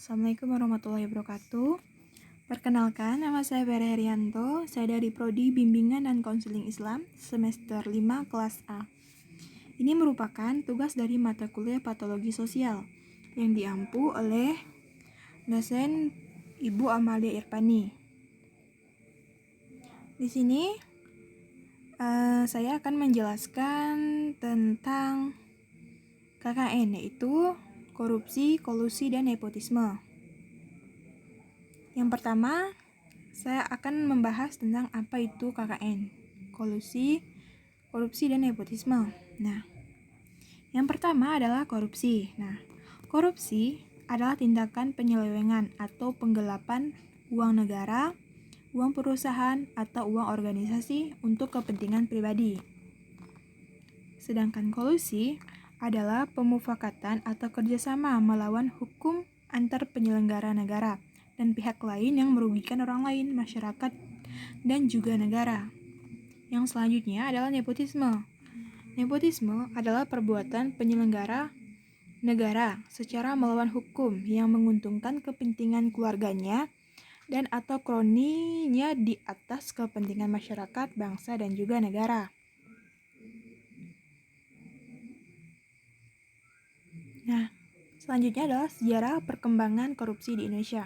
Assalamualaikum warahmatullahi wabarakatuh. Perkenalkan, nama saya Vera Herianto. Saya dari Prodi Bimbingan dan Konseling Islam semester 5 kelas A. Ini merupakan tugas dari mata kuliah Patologi Sosial yang diampu oleh dosen Ibu Amalia Irpani. Di sini saya akan menjelaskan tentang KKN, yaitu korupsi, kolusi, dan nepotisme. Yang pertama, saya akan membahas tentang apa itu KKN, kolusi, korupsi, dan nepotisme. Nah, yang pertama adalah korupsi. Nah, korupsi adalah tindakan penyelewengan atau penggelapan uang negara, uang perusahaan, atau uang organisasi untuk kepentingan pribadi. Sedangkan kolusi adalah pemufakatan atau kerjasama melawan hukum antar penyelenggara negara dan pihak lain yang merugikan orang lain, masyarakat, dan juga negara. Yang selanjutnya adalah nepotisme. Nepotisme adalah perbuatan penyelenggara negara secara melawan hukum yang menguntungkan kepentingan keluarganya dan atau kroninya di atas kepentingan masyarakat, bangsa, dan juga negara. Nah, selanjutnya adalah sejarah perkembangan korupsi di Indonesia.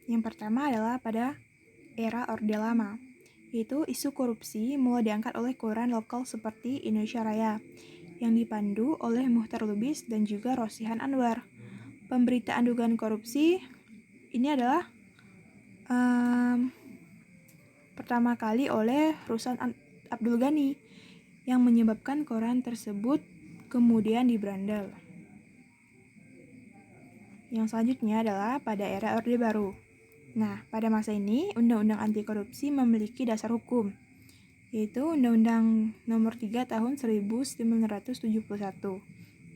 Yang pertama adalah pada era Orde Lama, yaitu isu korupsi mulai diangkat oleh koran lokal seperti Indonesia Raya, yang dipandu oleh Muhtar Lubis dan juga Rosihan Anwar. Pemberitaan dugaan korupsi ini adalah pertama kali oleh Ruslan Abdul Ghani, yang menyebabkan koran tersebut kemudian diberandal. Yang selanjutnya adalah pada era Orde Baru. Nah, pada masa ini, Undang-Undang Anti Korupsi memiliki dasar hukum, yaitu Undang-Undang Nomor 3 Tahun 1971.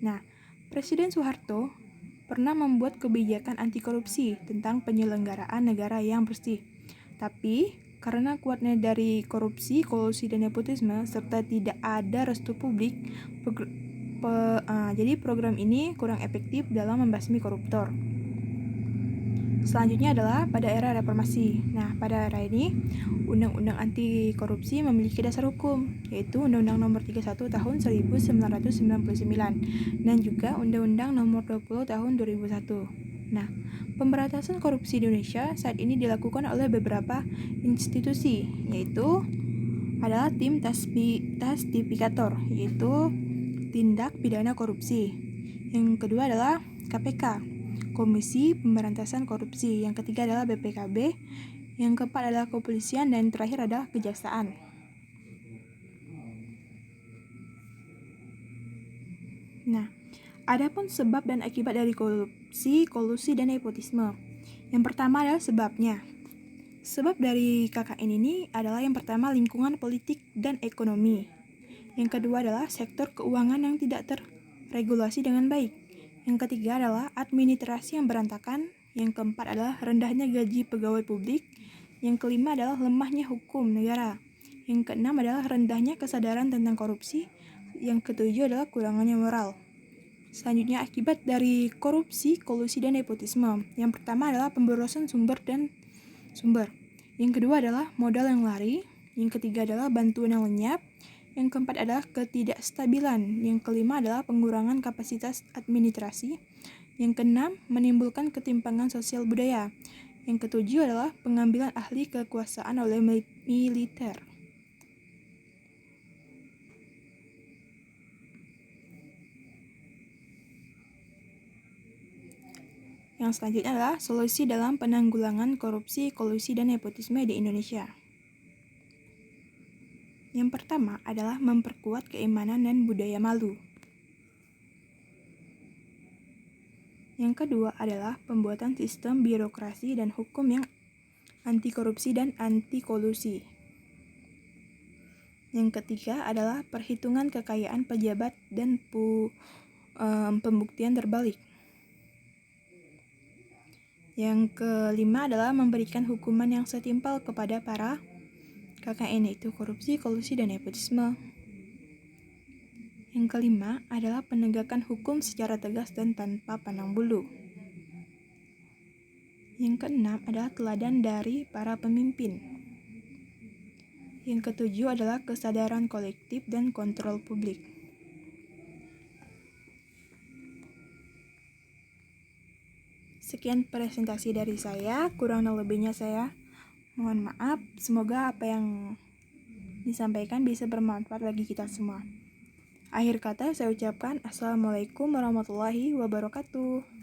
Nah, Presiden Soeharto pernah membuat kebijakan anti korupsi tentang penyelenggaraan negara yang bersih. Tapi, karena kuatnya dari korupsi, kolusi, dan nepotisme, serta tidak ada restu publik, jadi program ini kurang efektif dalam membasmi koruptor. Selanjutnya adalah pada era reformasi. Nah, pada era ini, Undang-Undang Anti Korupsi memiliki dasar hukum, yaitu Undang-Undang Nomor 31 Tahun 1999 dan juga Undang-Undang Nomor 20 Tahun 2001. Nah, pemberantasan korupsi di Indonesia saat ini dilakukan oleh beberapa institusi, yaitu adalah tim tasdifikator, yaitu tindak pidana korupsi. Yang kedua adalah KPK, Komisi Pemberantasan Korupsi. Yang ketiga adalah BPKB. Yang keempat adalah kepolisian, dan terakhir adalah kejaksaan. Nah, adapun sebab dan akibat dari korupsi, kolusi, dan nepotisme. Yang pertama adalah sebabnya. Sebab dari KKN ini adalah yang pertama lingkungan politik dan ekonomi. Yang kedua adalah sektor keuangan yang tidak terregulasi dengan baik. Yang ketiga adalah administrasi yang berantakan. Yang keempat adalah rendahnya gaji pegawai publik. Yang kelima adalah lemahnya hukum negara. Yang keenam adalah rendahnya kesadaran tentang korupsi. Yang ketujuh adalah kurangannya moral. Selanjutnya, akibat dari korupsi, kolusi, dan nepotisme. Yang pertama adalah pemborosan sumber. Yang kedua adalah modal yang lari. Yang ketiga adalah bantuan yang lenyap. Yang keempat adalah ketidakstabilan. Yang kelima adalah pengurangan kapasitas administrasi. Yang keenam, menimbulkan ketimpangan sosial budaya. Yang ketujuh adalah pengambilan ahli kekuasaan oleh militer. Yang selanjutnya adalah solusi dalam penanggulangan korupsi, kolusi, dan nepotisme di Indonesia. Yang pertama adalah memperkuat keimanan dan budaya malu. Yang kedua adalah pembuatan sistem birokrasi dan hukum yang anti korupsi dan anti kolusi. Yang ketiga adalah perhitungan kekayaan pejabat dan pembuktian terbalik. Yang kelima adalah memberikan hukuman yang setimpal kepada para KKN, yaitu korupsi, kolusi, dan nepotisme. Yang kelima adalah penegakan hukum secara tegas dan tanpa pandang bulu. Yang keenam adalah teladan dari para pemimpin. Yang ketujuh adalah kesadaran kolektif dan kontrol publik. Sekian presentasi dari saya, kurang lebihnya saya mohon maaf. Semoga apa yang disampaikan bisa bermanfaat bagi kita semua. Akhir kata saya ucapkan Assalamualaikum warahmatullahi wabarakatuh.